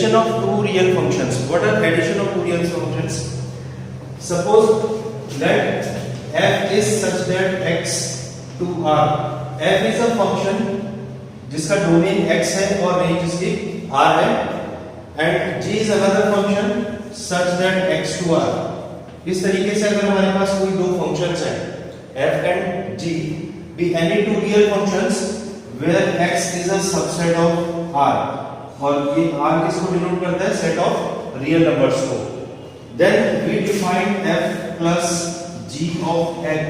addition of two real functions. What are addition of two real functions? Suppose that f is such that x to r. f is a function जिसका domain x है और range इसकी r है, and g is another function such that x to r. इस तरीके से अगर हमारे पास कोई दो फंक्शंस हैं f and g, be any two real functions where x is a subset of r, और ये r किसको डिनोट करता है? सेट ऑफ रियल नंबर्स को. Then we define f plus g of x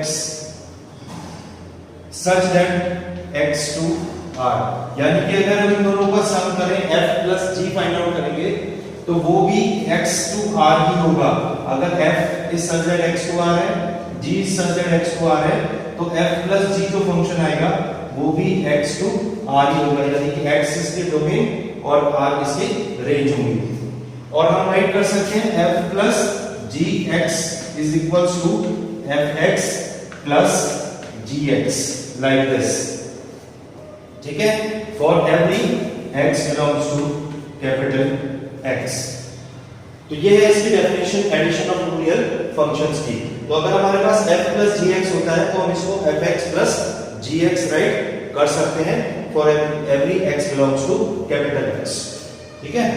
such that x to r. यानी कि अगर हम इन दोनों का सम करें f plus g find out करेंगे तो वो भी x to r ही होगा. अगर f is such that x to r है, g is such that x to r है, तो f plus g जो फंक्शन आएगा वो भी x to r ही होगा. यानी कि x इसके डोमेन और r इसके रेंज होंगे. और हम राइट कर सकते हैं f plus gx is equals to fx plus gx like this. ठीक है, for every x belongs to capital X. तो ये है इसकी definition addition of two real functions की. तो अगर हमारे पास f plus gx होता है तो हम इसको fx plus gx राइट कर सकते हैं for every x belongs to capital X. ठीक है,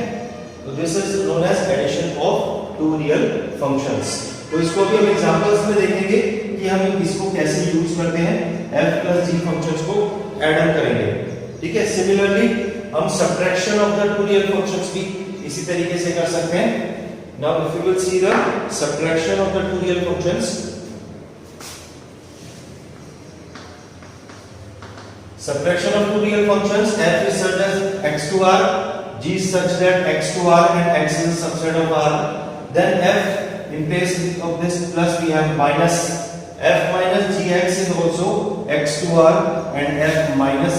तो this is known as addition of two real functions. तो इसको भी हम एग्जांपल्स में देखेंगे कि हम इसको कैसे यूज करते हैं, f plus g फंक्शंस को ऐड ऑन करेंगे. ठीक है, सिमिलरली हम subtraction of the two real functions भी इसी तरीके से कर सकते हैं. Now if you will see the subtraction of the two real functions, subtraction of two real functions, f is such as x to r, g is such that x to r and x is a subset of r. Then f, in place of this plus we have minus, f minus gx is also x to r and f minus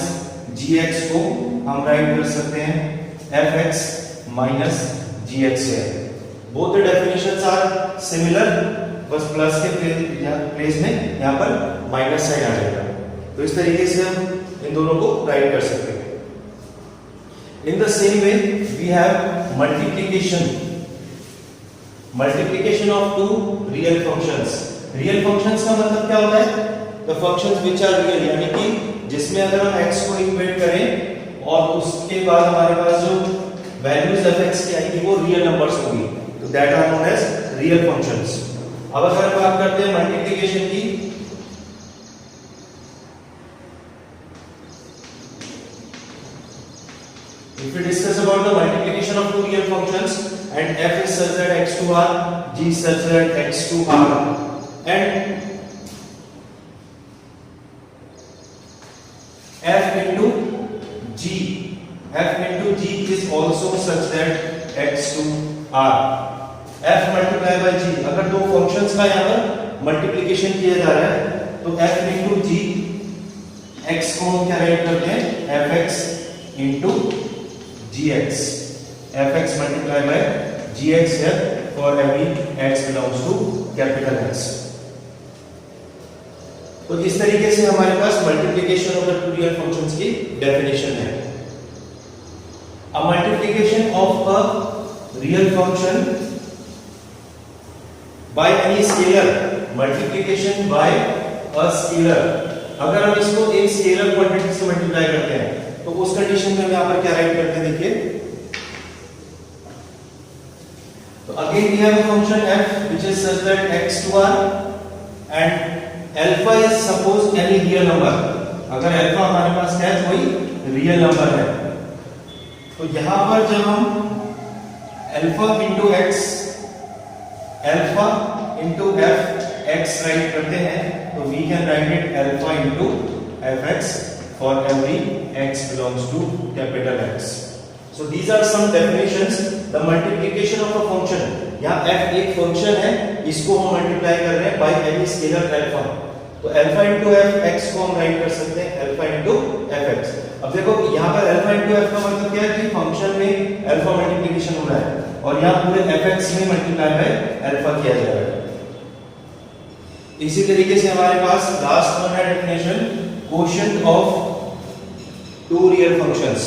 gx को हम right कर सकते हैं fx minus gx है. Both the definitions are similar, बस plus के place में यहाँ पर माइनस साइन आ जाएगा. तो इस तरीके से हम इन दोनों को राइट कर सकते हैं. In the same way we have multiplication of two real functions. Real functions का मतलब क्या होता है? The functions which are real, यानी कि जिसमें अगर हम x को इक्वेट करें और उसके बाद हमारे पास जो वैल्यूज fx की आएगी वो रियल नंबर्स होंगी, तो that are known as real functions. अब अगर हम बात करते हैं मल्टीप्लिकेशन की, if we discuss about the multiplication of two real functions and f is such that x to r, g is such that x to r, and f into g is also such that x to r. f multiply by g, अगर दो functions का यहाँ पर multiplication किया जा रहा है तो f into g, x को हम क्या राइट करते हैं fx into gx, fx multiplied by gx here for every x belongs to capital X. तो इस तरीके से हमारे पास multiplication of the two real functions की डेफिनेशन है. A multiplication of a real function by any scalar, multiplication by a scalar, अगर हम इसको एक स्केलर क्वांटिटी से मल्टीप्लाई करते हैं तो उस कंडीशन में हम यहां पर क्या राइट करते हैं, देखिए. तो again we have a function f which is such that x to r and alpha is suppose any real number. अगर alpha हमारे पास क्या है, कोई रियल नंबर है, तो यहां पर जब हम alpha into x, alpha into f(x) right करते हैं तो we can write it alpha into fx for every x belongs to capital X. So these are some definitions. The multiplication of a function, यहाँ f एक function है, इसको हम multiply कर रहे हैं by any scalar alpha. तो alpha into fx को हम राइट कर सकते हैं alpha into fx. अब देखो यहाँ पर alpha into f का मतलब क्या है कि फंक्शन में alpha मल्टीप्लिकेशन हो रहा है और यहाँ पूरे fx में मल्टीप्लाई बाय alpha किया जा रहा है. इसी तरीके से हमारे पास लास्ट वन है definition, quotient of two real functions.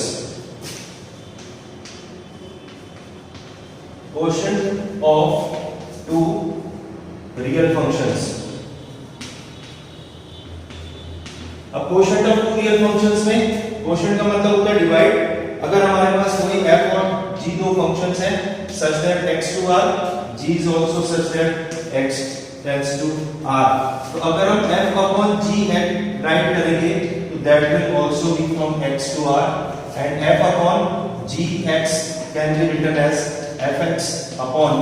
quotient of two real functions. अब quotient of two real functions में quotient का मतलब होता है डिवाइड। अगर हमारे पास कोई f और g दो फंक्शंस हैं such that x to r, g is also such that x tends to r, तो अगर हम f upon g राइट करेंगे तो that will also be from x to r, and f upon gx can be written as fx upon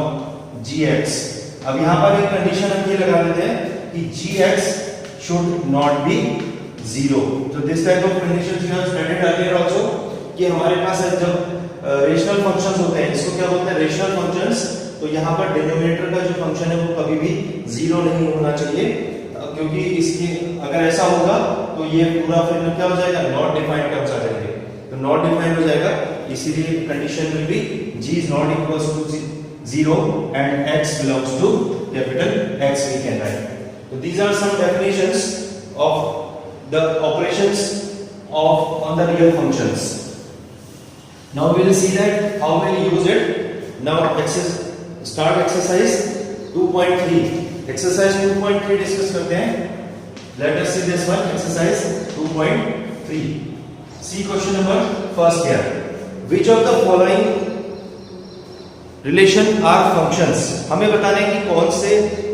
gx। अब यहाँ पर एक condition हम ये लगा देते हैं कि gx should not be zero। तो this type of conditions you have studied earlier also कि हमारे पास जब रेशनल फंक्शंस होते हैं, इसको क्या बोलते हैं, रेशनल फंक्शंस, तो यहाँ पर डिनोमिनेटर का जो फंक्शन है वो कभी भी जीरो नहीं होना चाहिए, क्योंकि इसके अगर ऐसा होगा तो ये पूरा फिर क्या हो जाएगा, नॉट डिफाइंड टर्म्स आ जाएंगे, तो नॉट डिफाइंड हो जाएगा। इसीलिए condition will be g is not equals to 0 and x belongs to capital X we can write। So these are some definitions of the operations of on the real functions। Now we will see that how we will use it। Now start exercise 2.3। exercise 2.3 discuss करते हैं। Let us see this one, exercise 2.3। See question number first here। Which of the following relation are functions? हमें बताना है कि कौन से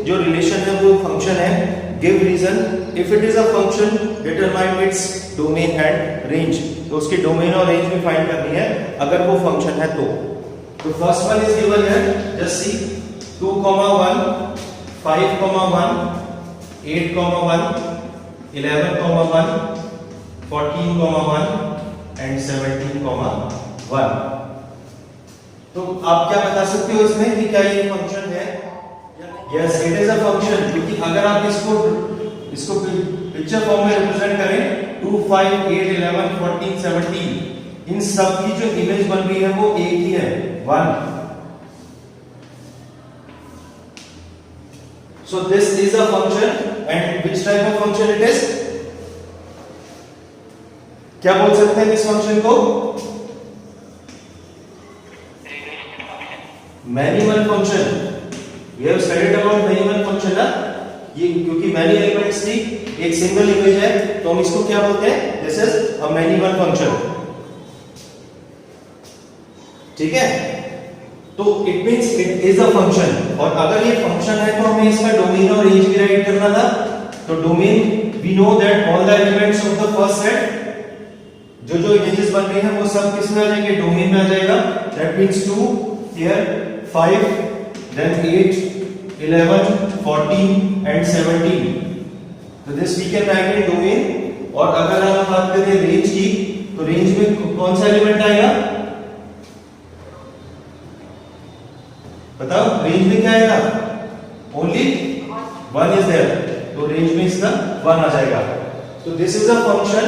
जो relation है वो फंक्शन है। Give reason। If it is a function, determine its domain and range। तो उसके डोमेन और रेंज भी फाइंड करनी है अगर वो फंक्शन है तो। तो फर्स्ट वन इज गिवन है, जस्ट सी 2,1, 5,1, 8,1, 11,1, 14,1 एंड 17,1। तो आप क्या बता सकते हो इसमें कि क्या ये फंक्शन है? Yes, it is a function, क्योंकि अगर आप इसको पिक्चर फॉर्म में रिप्रेजेंट करें 2, 5, 8, 11, 14, 17, इन सब की जो इमेज बन रही है वो एक ही है, 1। So this is a function, and which type of function it is? क्या बोल सकते हैं इस फंक्शन को? Many-one function. We have studied about many-one function ना, ये क्योंकि मैनी एलिमेंट्स थी, एक सिंगल इमेज है, तो हम इसको क्या बोलते हैं? This is a many-one function. ठीक है, तो it means it is a function. और अगर ये फंक्शन है तो हमें इसका डोमेन और रेंज भी राइट करना था। तो domain we know that all the elements of the first set, जो इमेजेस बन रही हैं वो सब किस में आ जाएंगे? डोमेन में आ जाएगा। That means 2 here, 5 then 8 11 14 and 17। तो this we can write in domain. और अगर हम बात करें रेंज की, तो रेंज में कौन सा एलिमेंट आएगा बताओ? रेंज में क्या आएगा? ओनली 1 इज देयर, तो रेंज में इसका 1 आ जाएगा। तो this is a function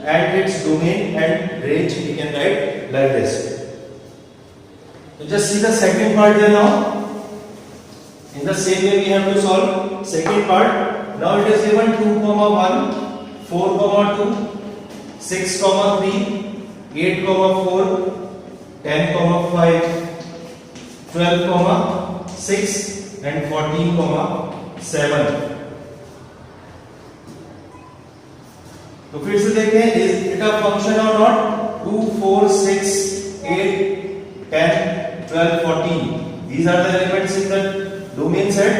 and its domain and range we can write like this. तो just see the second part here now. In the same way we have to solve second part. Now it is given 2,1, 4,2, 6,3, 8,4, 10,5, 12,6 and 14,7। तो फिर से देखते हैं, is it a function or not? 2, 4, 6, 8, 10, 12, 14. These are the elements in the domain set.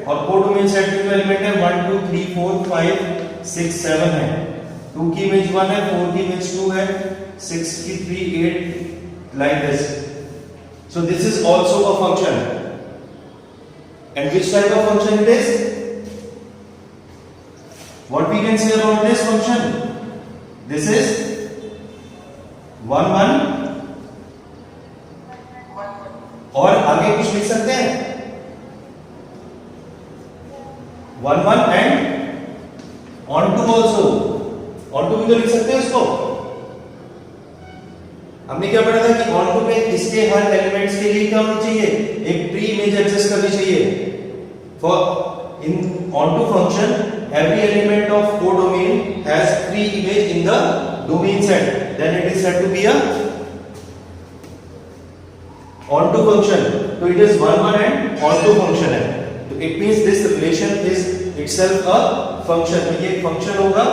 और codomain set में जो element है 1 2 3 4 5 6 7 है। 2 की इमेज 1 है, 4 की इमेज 2 है, 6 की 3 8 like this. So this is also a function. And which type of function it is? What we can say about this function? This is 1 1 और आगे कुछ लिख सकते हैं 1 1 and onto also. Onto भी तो लिख सकते हैं इसको। हमने क्या पढ़ा था कि ऑन टू पे इसके हर एलिमेंट्स के लिए क्या होना चाहिए? एक प्री इमेज एक्सेस करनी चाहिए। For in onto function every element of codomain has free image in the domain set, then it is said to be a onto function, तो it is one and onto function है, तो it means this relation is itself a function, तो ये एक function होगा।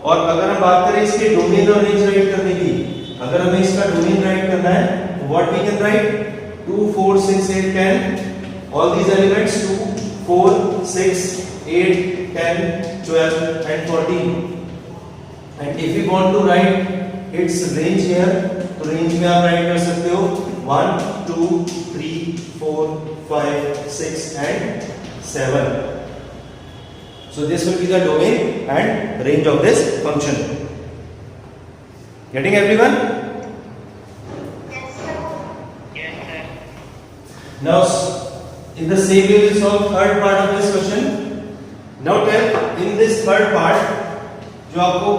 और अगर हम बात करें इसके डोमेन और रेंज राइट करने की, अगर हमें इसका डोमेन राइट करना है तो what we can right 2 4 6 8 10 all these elements 2 4 6 8 10 12 and 14, and if you want to write its range here, तो रेंज में आप राइट कर सकते हो 1 2 3 4 5 6 and 7, so this will be the domain and range of this function. Getting everyone? Yes, sir. Yes, sir. Now in the same way we will solve third part of this question. Now tell in this third part जो आपको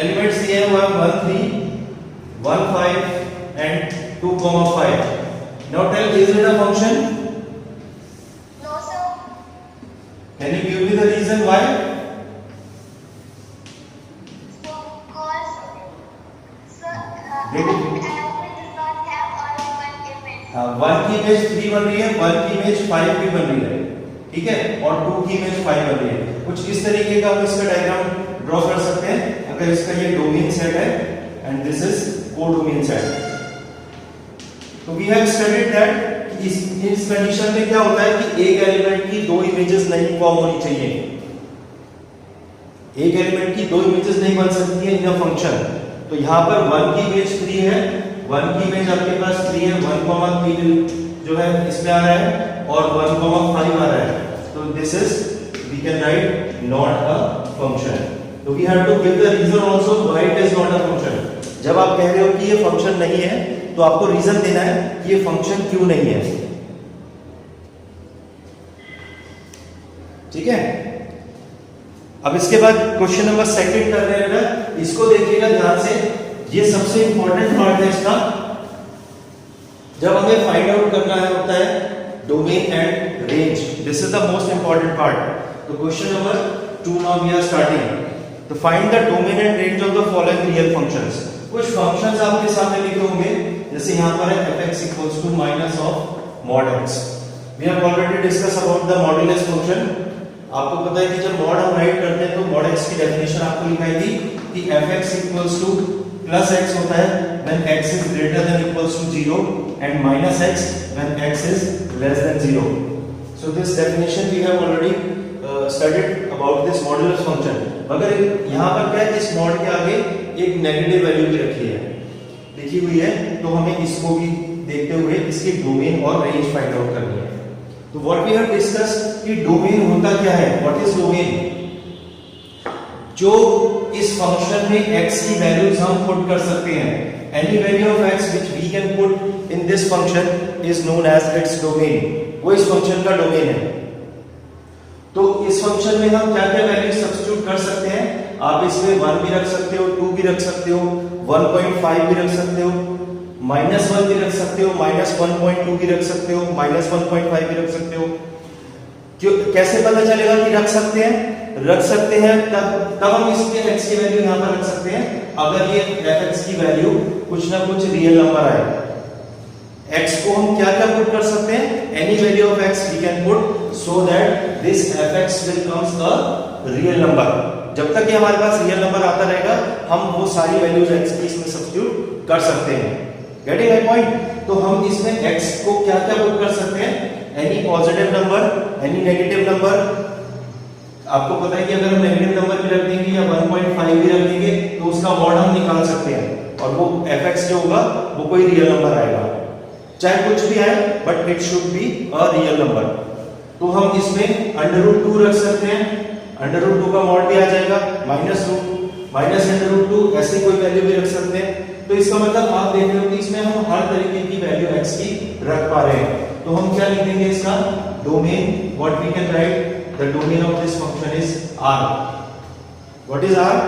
elements दिए हैं वो है 1 3 1 5 and 2 5. Now tell is it a function? No, sir. Can you give me the reason why? Because, sir, Did it- element does not have only one image. 1 की image 3 बन रही है, 1 की इमेज 5 भी बन रही है, ठीक है, और 2 की इमेज 5 बन रही है। कुछ इस तरीके का हम इसका डायग्राम ड्रॉ कर सकते हैं अगर इसका ये डोमेन सेट है and this is codomain set. तो वी हैव स्टडीड दैट इस कंडीशन में क्या होता है कि एक एलिमेंट की दो इमेजेस नहीं फॉर्म होनी चाहिए, एक एलिमेंट की दो इमेजेस नहीं बन सकती है इन अ फंक्शन। तो यहां पर 1 की इमेज 3 है, 1 की इमेज आपके पास 3 है, 1,3 जो है इसमें आ रहा है और 1,5 आ रहा है, तो this is we can write not a function. तो we have to give the reason also why it is not a function. जब आप कह रहे हो कि ये फंक्शन नहीं है तो आपको रीजन देना है कि ये फंक्शन क्यों नहीं है, ठीक है। अब इसके बाद क्वेश्चन नंबर सेकंड कर रहे हैं ना, इसको देखिएगा ध्यान से, ये सबसे इंपॉर्टेंट पार्ट है इसका। जब हमें फाइंड आउट करना है होता है domain and range, this is the most important part. तो question number 2 now we are starting. तो find the domain and range of the following real functions. कुछ फंक्शंस आपके सामने लिखे होंगे, जैसे यहां पर है fx equals to minus of mod x। We have already discuss about the modulus function. आपको पता है कि जब मॉड हम राइट करते हैं तो मॉड x की डेफिनेशन आपको लिखाई थी कि fx equals to plus x होता है when x is greater than equals to 0 and minus x when x is less than 0। So this definition we have already studied about this modulus function. मगर यहां पर क्या है, इस mod के आगे एक नेगेटिव वैल्यू भी रखी है, लिखी हुई है, तो हमें इसको भी देखते हुए इसकी डोमेन और रेंज फाइंड आउट करनी है। तो व्हाट वी हैव डिस्कस्ड कि डोमेन होता क्या है, व्हाट इज डोमेन। जो इस फंक्शन में x की वैल्यूज हम पुट कर सकते हैं, any value of x which we can put in this function is known as its domain, वो इस फंक्शन का डोमेन है। तो इस फंक्शन में हम क्या क्या वैल्यू सब्स्टिट्यूट कर सकते हैं, आप इसमें 1 भी रख सकते हो, 2 भी रख सकते हो, 1.5 भी रख सकते हो, -1 भी रख सकते हो, -1.2 भी रख सकते हो, -1.5 भी रख सकते हो। क्यों, कैसे पता चलेगा कि रख सकते हैं? रख सकते हैं तब हम इसके x की वैल्यू यहां पर रख सकते हैं अगर ये fx की वैल्यू कुछ ना कुछ रियल नंबर आए। x को हम क्या क्या पुट कर सकते हैं, any value of x we can put so that this fx will comes a real number. जब तक ये हमारे पास रियल नंबर आता रहेगा हम वो सारी वैल्यूज x की इसमें सब्स्टिट्यूट कर सकते हैं। Getting my point. तो हम इसमें x को क्या क्या पुट कर सकते हैं, any positive number, any negative number. आपको पता है कि अगर हम नेगेटिव नंबर भी रख देंगे या 1.5 भी रख देंगे तो उसका मॉड हम निकाल सकते हैं और वो fx जो होगा वो कोई रियल नंबर आएगा, चाहे कुछ भी आए but it should be a real number. तो हम इसमें √2 रख सकते हैं, √2 का मॉड भी आ जाएगा, -√2 ऐसे कोई वैल्यू भी रख सकते हैं। तो इसका मतलब आप देख रहे हो कि इसमें हम हर तरीके की वैल्यू x की रख पा रहे हैं। तो हम क्या लिख देंगे इसका domain, what we can write, the domain of this function is R. What is R?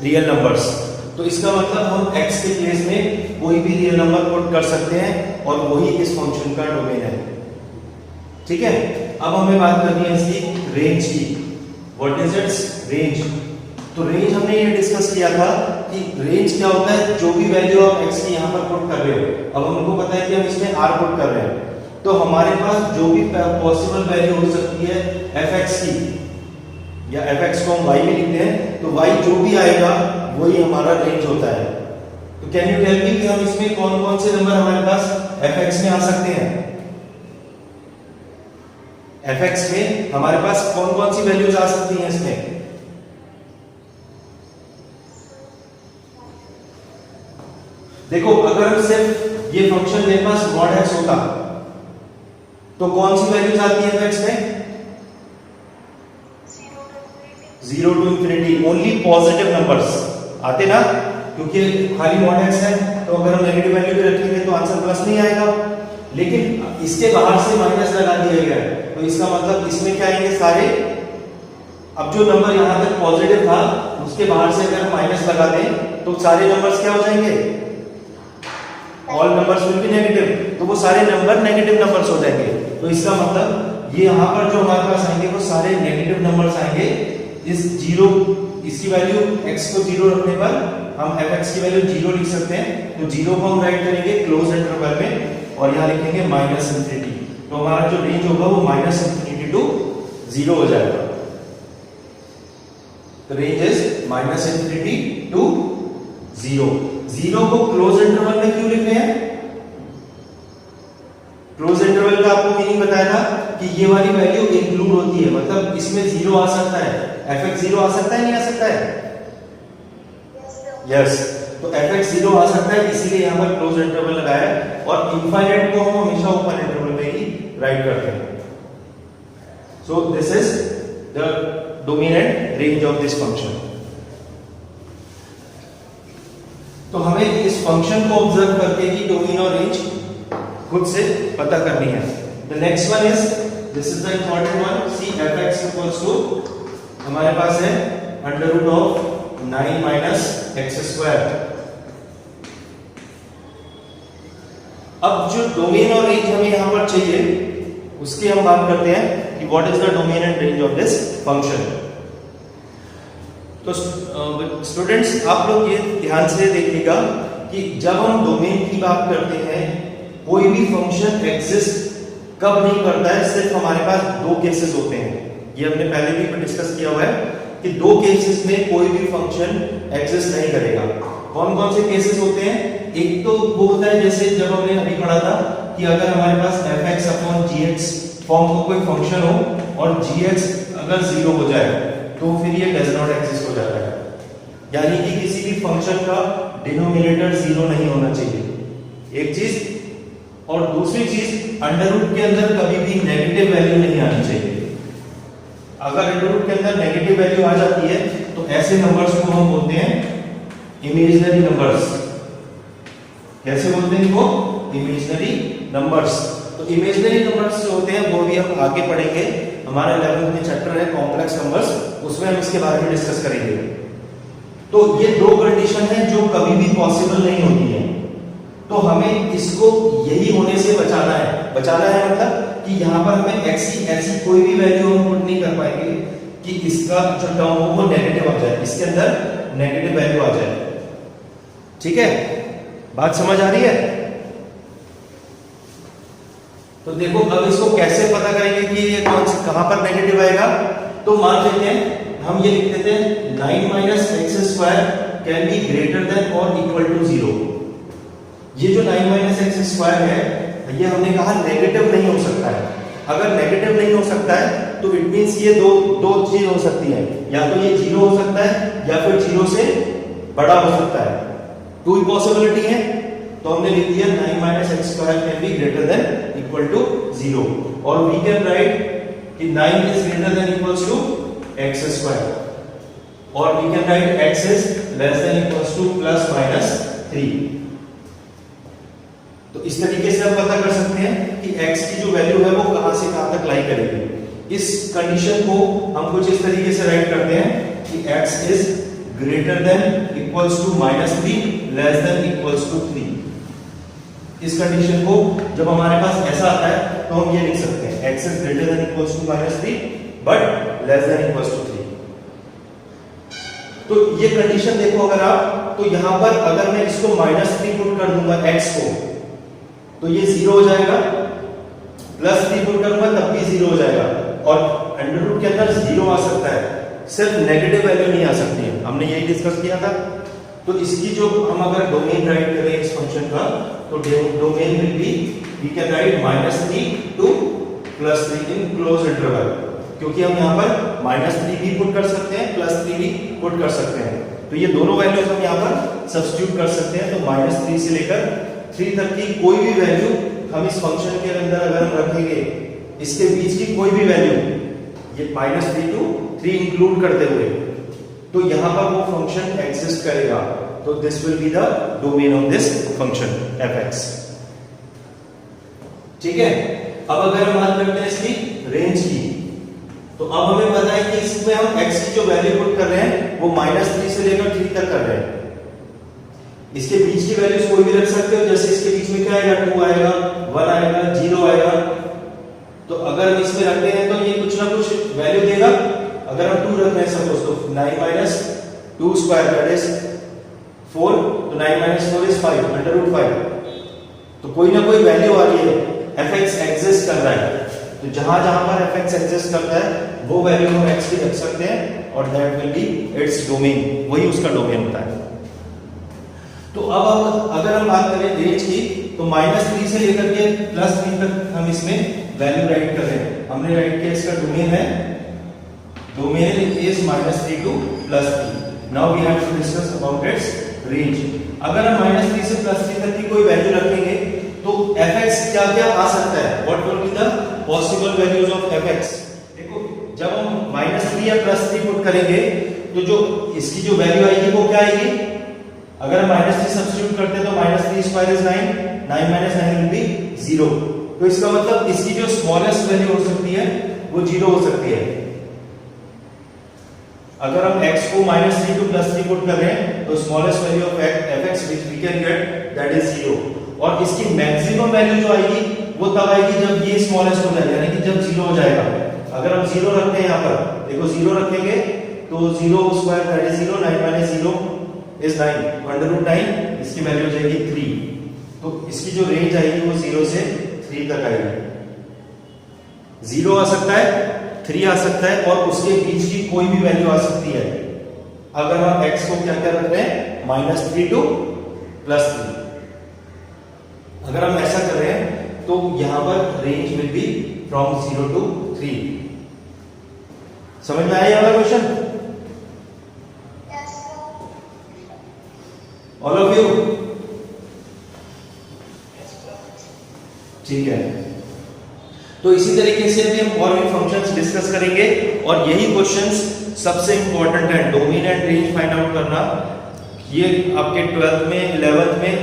Real numbers. तो इसका मतलब हम x के प्लेस में कोई भी रियल नंबर पुट कर सकते हैं और वही इस फंक्शन का डोमेन है, ठीक है। अब हमें बात करनी है इसकी रेंज की, व्हाट इज इट्स रेंज। तो रेंज हमने ये डिस्कस किया था कि रेंज क्या होता है, जो भी वैल्यू आप x की यहाँ पर पुट कर रहे हो, अब हमको पता है कि हम इसमें r पुट कर रहे हैं, तो हमारे पास जो भी पॉसिबल वैल्यू हो सकती है fx की, या fx को हम y में लिखते हैं, तो y जो भी आएगा वही हमारा रेंज होता है। तो कैन यू टेल मी कि हम इसमें कौन कौन से नंबर हमारे पास fx में आ सकते हैं? fx में हमारे पास कौन कौन सी वैल्यूज आ सकती हैं इसमें? देखो, अगर हम सिर्फ ये फंक्शन मेरे पास mod x होता तो कौन सी वैल्यूज आती है fx में? 0 to infinity, only positive numbers आते ना, क्योंकि खाली mod x है, तो अगर हम नेगेटिव वैल्यू भी रखेंगे तो आंसर प्लस नहीं आएगा। लेकिन इसके बाहर से माइनस लगा दिया गया है, तो इसका मतलब इसमें क्या आएंगे सारे, अब जो नंबर यहां तक पॉजिटिव था उसके बाहर से अगर माइनस लगा दें तो सारे नंबर्स क्या हो जाएंगे? All numbers will be negative, तो वो सारे नंबर नेगेटिव नंबर्स हो जाएंगे। तो इसका मतलब ये यहाँ पर जो हमारे पास आएंगे वो सारे नेगेटिव नंबर्स आएंगे। इस जीरो, इसकी वैल्यू x को 0 रखने पर हम fx की वैल्यू 0 लिख सकते हैं, तो 0 को हम राइट करेंगे क्लोज इंटरवल में और यहाँ लिखेंगे -∞, तो हमारा जो रेंज होगा वो -∞ टू 0 हो जाएगा। तो रेंज इज -∞ टू 0। 0 को क्लोज इंटरवल में क्यों लिख रहे हैं? क्लोज इंटरवल का आपको मीनिंग बताया था कि ये वाली वैल्यू इंक्लूड होती है, मतलब इसमें 0 आ सकता है, fx 0 आ सकता है, नहीं आ सकता है? यस, तो fx 0 आ सकता है, इसीलिए यहाँ पर क्लोज इंटरवल लगाया है, और इनफाइनाइट को हम हमेशा ओपन इंटरवल में ही राइट करते हैं। सो this is the dominant range of this function. तो हमें इस फंक्शन को ऑब्जर्व करके ही डोमेन और रेंज खुद से पता करनी है। The next one is, this is the important one, see fx equals to हमारे पास है √9 माइनस x स्क्वायर। अब जो डोमेन और रेंज हमें यहां पर चाहिए उसकी हम बात करते हैं कि what is the domain and range of this function. तो स्टूडेंट्स, आप लोग ये ध्यान से देखिएगा कि जब हम डोमेन की बात करते हैं, कोई भी फंक्शन एग्जिस्ट कब नहीं करता है, सिर्फ हमारे पास दो केसेस होते हैं। ये हमने पहले भी डिस्कस किया हुआ है कि दो केसेस में कोई भी फंक्शन एग्जिस्ट नहीं करेगा। कौन कौन से केसेस होते हैं? एक तो वो होता है जैसे जब हमने अभी पढ़ा था कि अगर हमारे पास fx अपॉन gx फॉर्म का कोई फंक्शन हो और gx अगर 0 हो जाए तो फिर ये डज नॉट एग्जिस्ट हो जाता है, यानी कि किसी भी फंक्शन का डिनोमिनेटर 0 नहीं होना चाहिए, एक चीज। और दूसरी चीज, अंडर रूट के अंदर कभी भी नेगेटिव वैल्यू नहीं आनी चाहिए। अगर अंडर रूट के अंदर नेगेटिव वैल्यू आ जाती है तो ऐसे नंबर्स को हम बोलते हैं इमेजिनरी नंबर्स। कैसे बोलते हैं इनको? Imaginary numbers. तो इमेजिनरी नंबर्स जो होते हैं वो भी हम आगे पढ़ेंगे, हमारा 11th में चैप्टर है कॉम्प्लेक्स नंबर्स, उसमें हम इसके बारे में डिस्कस करेंगे। तो ये दो कंडीशन है जो कभी भी पॉसिबल नहीं होती है, तो हमें इसको यही होने से बचाना है। बचाना है मतलब कि यहाँ पर हमें x की ऐसी कोई भी वैल्यू हम पुट नहीं कर पाएंगे कि इसका जो टर्म हो वो नेगेटिव आ जाए, इसके अंदर नेगेटिव वैल्यू आ जाए। ठीक है, बात समझ आ रही है? तो देखो, अब इसको कैसे पता करेंगे कि ये कहां पर नेगेटिव आएगा? तो मान लेते हैं हम ये लिख देते हैं 9 minus x square can be greater then और इक्वल टू 0। ये जो 9 माइनस एक्स स्क्वायर है, ये हमने कहा नेगेटिव नहीं हो सकता है। अगर नेगेटिव नहीं हो सकता है तो इट मींस ये दो चीज हो सकती है, या तो ये 0 हो सकता है या फिर 0 से बड़ा हो सकता है। टू ही पॉसिबिलिटी है, तो हमने लिख दिया 9 minus x square can be greater than equal to 0, और वी कैन राइट कि 9 is greater than equals to x square, और we can write x is less than equals to plus minus 3। तो इस तरीके से हम पता कर सकते हैं कि x की जो वैल्यू है वो कहां से कहां तक लाई करेगी। इस कंडीशन को हम कुछ इस तरीके से राइट करते हैं कि x is greater than equals to -3 less than equals to 3। इस कंडीशन को जब हमारे पास ऐसा आता है तो हम ये लिख सकते हैं x is greater than equals to -3 but less than equals to 3। तो ये कंडीशन देखो अगर आप, तो यहाँ पर अगर मैं इसको -3 पुट कर दूंगा x को, तो ये 0 हो जाएगा, +3 पुट करूंगा तब भी 0 हो जाएगा, और अंडर रूट के अंदर 0 आ सकता है, सिर्फ नेगेटिव वैल्यू नहीं आ सकती है, हमने यही डिस्कस किया था। तो इसकी जो हम अगर डोमेन राइट करें इस फंक्शन का, तो domain will be, we can write -3 to +3 in close interval, क्योंकि हम यहाँ पर -3 भी पुट कर सकते हैं, +3 भी पुट कर सकते हैं, तो ये दोनों वैल्यूज हम यहाँ पर सब्स्टिट्यूट कर सकते हैं। तो -3 से लेकर 3 तक की कोई भी वैल्यू हम इस फंक्शन के अंदर अगर हम रखेंगे, इसके बीच की कोई भी वैल्यू, ये -3 to 3 इंक्लूड करते हुए, तो यहाँ पर वो फंक्शन एग्जिस्ट करेगा। तो this will be the domain of this function fx। ठीक है, अब अगर हम बात करते हैं इसकी रेंज की, तो अब हमें पता है कि इसमें हम x की जो वैल्यू पुट कर रहे हैं वो -3 से लेकर 3 तक कर रहे हैं। इसके बीच की वैल्यूज कोई भी रख सकते हो, जैसे इसके बीच में क्या आएगा, 2 आएगा, 1 आएगा, 0 आएगा। तो अगर हम इसमें रखते हैं तो ये कुछ ना कुछ वैल्यू देगा। अगर हम 2 रख रहे हैं सपोज, तो 9 - 2 स्क्वायर दैट इज 4, तो 9 - 4 इज 5, √5। तो कोई ना कोई वैल्यू आ रही है, fx एग्जिस्ट कर रहा है, तो जहां जहां पर fx एग्जिस्ट करता है वो वैल्यू हम x की रख सकते हैं, और that will be its domain, वही उसका डोमेन होता है। तो अब अगर हम बात करें रेंज की, तो -3 से लेकर के +3 तक हम इसमें वैल्यू राइट कर रहे हैं। हमने राइट किया, इसका डोमेन है, domain is -3 to +3। Now we have to discuss about its range. अगर हम -3 से +3 तक की कोई वैल्यू रखेंगे, तो fx क्या क्या आ सकता है, what will be the possible values of fx। देखो, जब हम -3 या +3 पुट करेंगे, तो जो इसकी जो वैल्यू आएगी वो क्या आएगी, अगर हम -3 सब्स्टिट्यूट करते हैं तो -3 स्क्वायर इज 9, 9 - 9 विल बी 0। तो इसका मतलब इसकी जो स्मॉलेस्ट वैल्यू हो सकती है वो 0 हो सकती है। अगर हम x को -3 to +3 पुट कर रहे हैं, तो smallest value of fx which we can get that is 0, और इसकी मैक्सिमम वैल्यू जो आएगी वो तब आएगी जब ये स्मॉलेस्ट हो जाएगा, यानी कि जब 0 हो जाएगा। अगर हम 0 रखते हैं यहाँ पर, देखो 0 रखेंगे तो 0 स्क्वायर दैट इज 0, 9 - 0 इज 9, √9, इसकी वैल्यू हो जाएगी 3। तो इसकी जो रेंज आएगी वो 0 से 3 तक आएगी। 0 आ सकता है, 3 आ सकता है, और उसके बीच की कोई भी वैल्यू आ सकती है। अगर हम x को क्या क्या रख रहे हैं, -3 to +3। अगर हम ऐसा कर रहे हैं तो यहां पर range will be from 0 to 3। समझ में आया वाला question? Yes, sir. All of you? ठीक है, तो इसी तरीके से भी हम और भी फंक्शंस डिस्कस करेंगे, और यही क्वेश्चंस सबसे इंपॉर्टेंट है, domain and range find out करना। ये आपके 12th में, 11th में,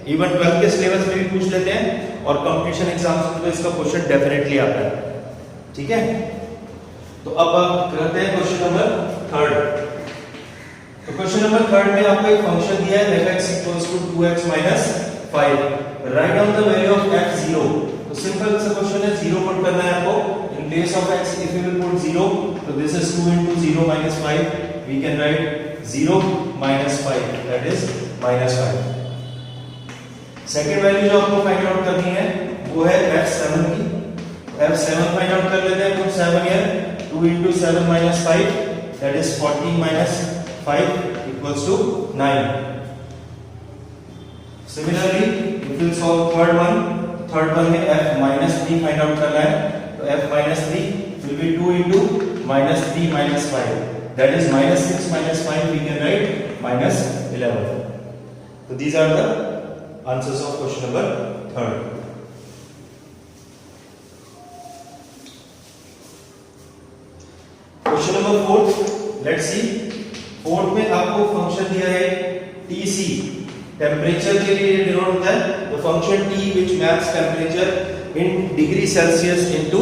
इवन 12th के सिलेबस में भी पूछ लेते हैं, और कंपटीशन एग्जाम्स में तो इसका क्वेश्चन डेफिनेटली आता है। ठीक है, तो अब करते हैं क्वेश्चन नंबर 3। तो क्वेश्चन नंबर 3 में आपको एक फंक्शन दिया है fx = 2x - 5, write down the value of f0। तो सिंपल सा क्वेश्चन है, 0 पुट करना है आपको, in place of x if you will put 0, तो this is 2 * 0 - 5, we can write 0 - 5 that is -5। Second value जो आपको फाइंड आउट करनी है वो है f7 की। f7 फाइंड आउट कर लेते हैं, put 7 here, 2 * 7 - 5 that is 14 - 5 = 9। Similarly if you solve third one में f-3 फाइंड आउट करना है, तो f-3 will be 2 * -3 - 5 that is -6 - 5, we can write -11. So these are the answers of question number 3. Question number 4, let's see. 4 में आपको function दिया है TC, temperature के लिए डिनोट होता है, तो function T which maps temperature in degree Celsius into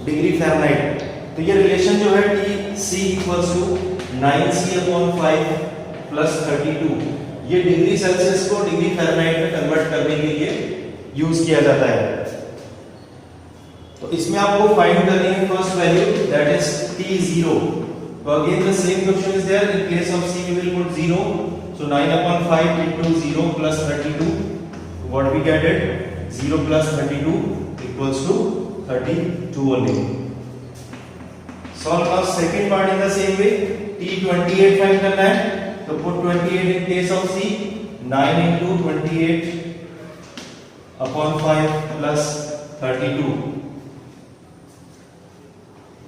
degree Fahrenheit। तो ये रिलेशन जो है TC = 9C/5 + 32, ये डिग्री सेल्सियस को डिग्री फ़ारेनहाइट में कन्वर्ट करने के लिए यूज किया जाता है। तो इसमें आपको फाइंड करनी है first value that is T0। तो again the same question is there, in place of C we will put 0, So 9 upon 5 into 0 plus 32. What we get it? 0 plus 32 equals to 32 only. Solve now second part in the same way. T 28 find करना है, तो put 28 in place of C. 9 into 28 upon 5 plus 32.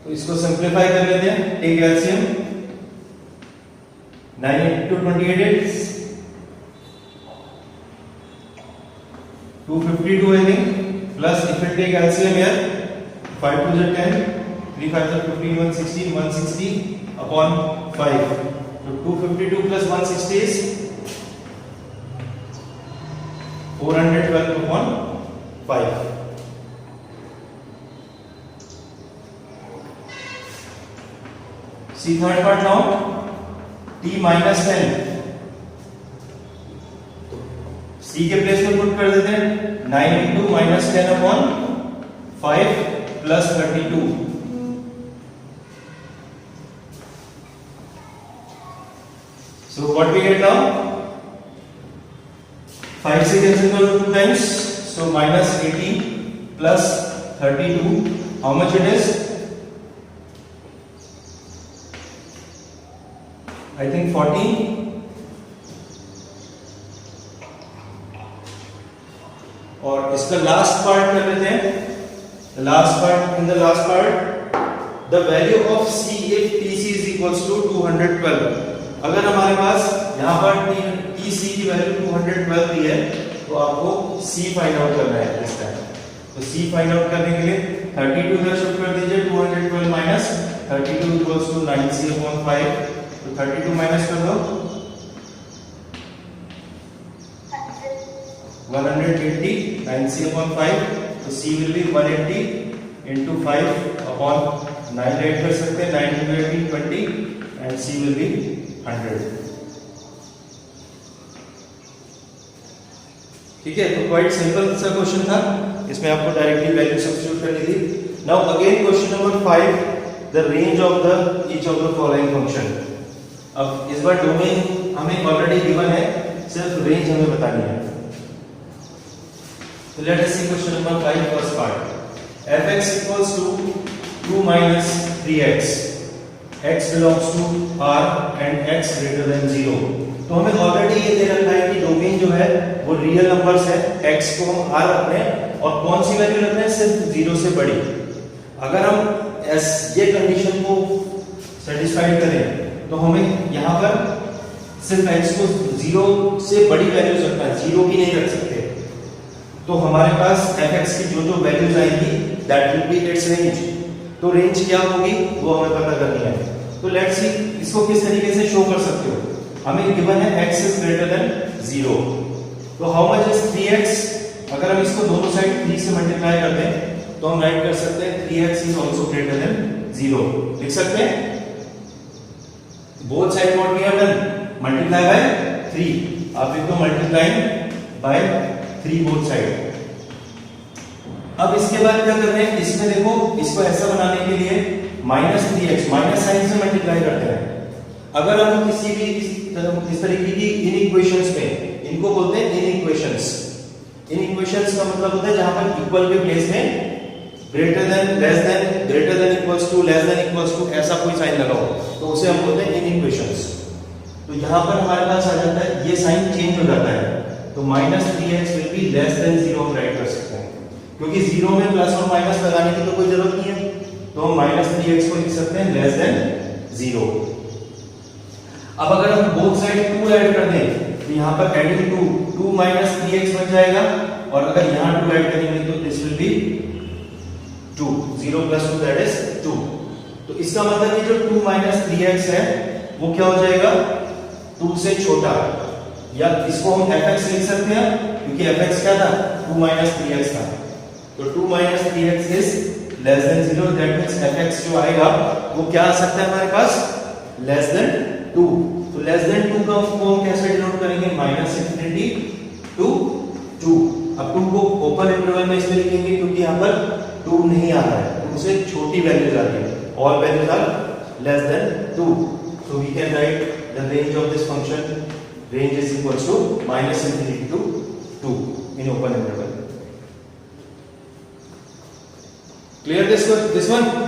तो इसको simplify कर लेते हैं. Take LCM. 9 into 28 is 252 I think. Plus if we take LCM here, 5 to the 10, 3 5 are 15, 160, 160 upon 5. So 252 plus 160 is 412 upon 5. See third part now. T minus 10. C के place में put कर देते हैं. 9 into minus 10 upon 5 plus 32. So what we get now? 5 से cancel करो 2 times. So minus 18 plus 32. How much it is? I think 14. और इसका last part कर लेते हैं. Last part, in the last part the value of C if TC is equals to 212. अगर हमारे पास यहाँ पर TC की वैल्यू 212 दी है, तो आपको C फाइंड आउट करना है इस टाइम. तो C फाइंड आउट करने के लिए 32 इधर शिफ्ट कर दीजिए. 212 minus 32 equals to 9C upon 5. तो 32 माइनस कर दो. 180 9C upon 5. तो C will be 180 into 5 upon 9 right कर सकते हैं. 9 into 80 20 and C will be 100. ठीक है. तो क्वाइट सिंपल सा क्वेश्चन था. इसमें आपको डायरेक्टली वैल्यू सब्स्टिट्यूट करनी थी. Now again question number 5, the range of the each of the following function. अब इस बार डोमेन हमें ऑलरेडी गिवन है, सिर्फ रेंज हमें बतानी है. So let us see question number 5 first part. fx equals to 2 minus 3x. x belongs to R and x greater than 0. तो हमें ऑलरेडी ये दे रखा है कि डोमेन जो है वो रियल नंबर्स है. x को हम R रखते हैं और कौन सी वैल्यू रखते हैं? सिर्फ 0 से बड़ी. अगर हम ये कंडीशन को सेटिस्फाइड करें तो हमें यहाँ पर सिर्फ x को 0 से बड़ी वैल्यूज रखना है, 0 की नहीं रख सकते. तो हमारे पास fx की जो जो वैल्यूज आएंगी that will be it's range. तो रेंज क्या होगी वो हमें पता करनी है. तो लेट्स सी इसको किस तरीके से शो कर सकते हो. हमें गिवन है x इज ग्रेटर देन 0. तो हाउ मच इज 3x. अगर हम इसको दोनों साइड 3 से मल्टीप्लाई कर दें तो हम राइट कर सकते हैं 3x is also greater than 0. लिख सकते हैं both side what we have done multiply by 3. आप लिख दो मल्टीप्लाइंग बाय 3 बोथ साइड. अब इसके बाद क्या करते हैं, इसमें देखो इसको ऐसा बनाने के लिए -3x माइनस साइन से मल्टीप्लाई करते हैं. अगर हम किसी भी इस तरीके की इनइक्वेशंस पे, इनको बोलते हैं इनइक्वेशंस. इनइक्वेशंस का मतलब होता है जहां पर इक्वल के प्लेस में greater than, less than, greater than equals to, less than equals to ऐसा कोई साइन लगाओ तो उसे हम बोलते हैं इनइक्वेशंस. तो यहां पर हमारे पास आ जाता है ये साइन चेंज हो जाता है. तो -3x will be less than 0 हम राइट कर सकते हैं, क्योंकि 0 में प्लस और माइनस लगाने की तो कोई जरूरत नहीं है. तो हम -3x को लिख सकते हैं लेस देन 0. अब अगर हम बोथ साइड 2 ऐड कर दें तो यहां पर एडिंग 2 -3x बन जाएगा. और अगर यहां 2 ऐड करेंगे तो this will be 2. 0 + 2 that is 2. तो इसका मतलब ये जो 2 -3x है वो क्या हो जाएगा 2 से छोटा. या इसको हम fx लिख सकते हैं क्योंकि fx क्या था 2 -3x था. तो 2 -3x is less than 0. That means fx जो आएगा वो क्या आ सकता है हमारे पास लेस देन 2. तो लेस देन 2 का हम कैसे डिनोट करेंगे -∞ to 2. अब 2 को ओपन इंटरवल में इसलिए लिखेंगे क्योंकि यहां पर 2 नहीं आ रहा है, 2 से छोटी वैल्यूज आ रही है. All values are less than 2. So we can write the range of this function range is equals to minus infinity to 2 in open interval. Clear this one?